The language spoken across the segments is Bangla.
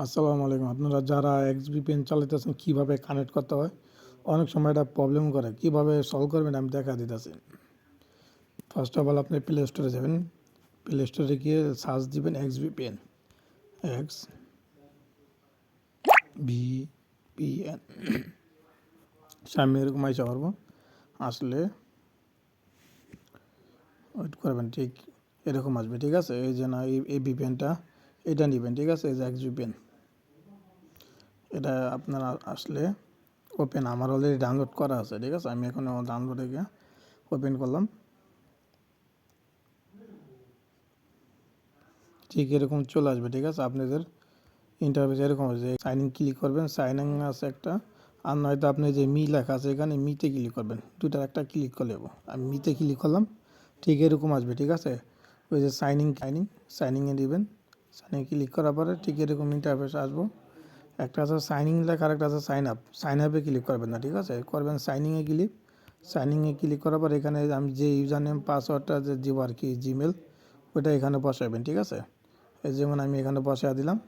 আসসালামু আলাইকুম। আপনারা যারা এক্সভিপিএন চালাইতেছেন কীভাবে কানেক্ট করতে হয়, অনেক সময় এটা প্রবলেম করে, কীভাবে সলভ করবেন আমি দেখা দিতেছি। ফার্স্ট অফ অল আপনি প্লে স্টোরে যাবেন, প্লে স্টোরে গিয়ে সার্চ দিবেন এক্সভিপিএন, এক্স ভিপিএন। সামনে এরকম আইসা পারবো, আসলে ওয়েট করবেন, ঠিক এরকম আসবে। ঠিক আছে, এই যে না এই ভিপিএনটা এটা নেবেন। ঠিক আছে, এই যে এক্সভিপিএন, এটা আপনারা আসলে ওপেন আমার অলরেডি ডাউনলোড করা আছে। ঠিক আছে, আমি এখন ডাউনলোডে গিয়ে ওপেন করলাম। ঠিক এরকম চলে আসবে। ঠিক আছে, আপনাদের ইন্টারফেস এরকম আছে, সাইন ইন ক্লিক করবেন, সাইন ইন আছে একটা, আর নয়তো আপনি যে মি লেখা আছে এখানে মিতে ক্লিক করবেন, দুটার একটা ক্লিক করে নেবো। আমি মিতে ক্লিক করলাম, ঠিক এরকম আসবে। ঠিক আছে, ওই যে সাইনিংয়ে দিবেন, সাইনিং ক্লিক করার পরে ঠিক এরকম ইন্টারফেস আসবো। একটা আছে সাইনিং লেখা, আর একটা আছে সাইন আপে ক্লিক করবেন না। ঠিক আছে, করবেন সাইনিংয়ে ক্লিক করার পর এখানে আমি যে ইউজার নেম পাসওয়ার্ডটা যে দিব আর কি, জিমেল, ওইটা এখানে বসাবেন। ঠিক আছে, এই যেমন আমি এখানে বসা দিলাম,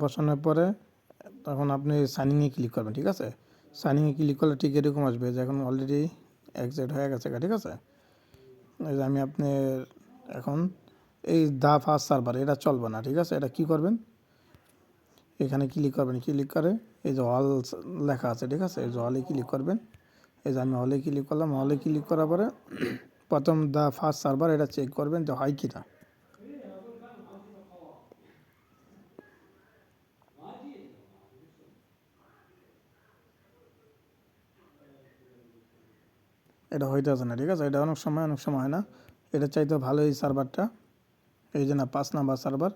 বসানোর পরে তখন আপনি সাইনিংয়ে ক্লিক করবেন। ঠিক আছে, সাইনিংয়ে ক্লিক করলে ঠিক এরকম আসবে যে এখন অলরেডি এক্সিট হয়ে গেছে। ঠিক আছে, এই যে আমি আপনি এখন এই ফার্স্ট সার্ভার এটা চলবে না। ঠিক আছে, এটা কি করবেন, এখানে ক্লিক করবেন, ক্লিক করে এই যে অল লেখা আছে। ঠিক আছে, এই যে হলে ক্লিক করবেন। এই যে আমি হলে ক্লিক করলাম, হলে ক্লিক করার পরে প্রথম ফার্স্ট সার্ভার এটা চেক করবেন যে হয় কি না। এটা হইতেছে না। ঠিক আছে, এটা অনেক সময় হয় না, এটা চাইতে ভালো এই সার্ভারটা, এই যে না 5 নাম্বার সার্ভার।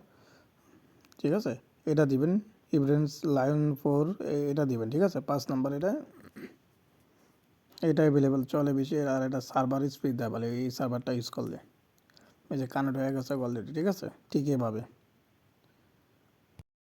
ঠিক আছে, এটা দিবেন, ইভরেন্স লায়ন 4 এটা দিবেন। ঠিক আছে, 5 নাম্বার এটা অ্যাভেলেবেল চলে বেশি, আর এটা সার্ভার স্পিড দেয় বলে এই সার্ভারটা ইউজ করলে। এই যে কানেক্ট হয়ে গেছে অলরেডি। ঠিক আছে, ঠিক এভাবে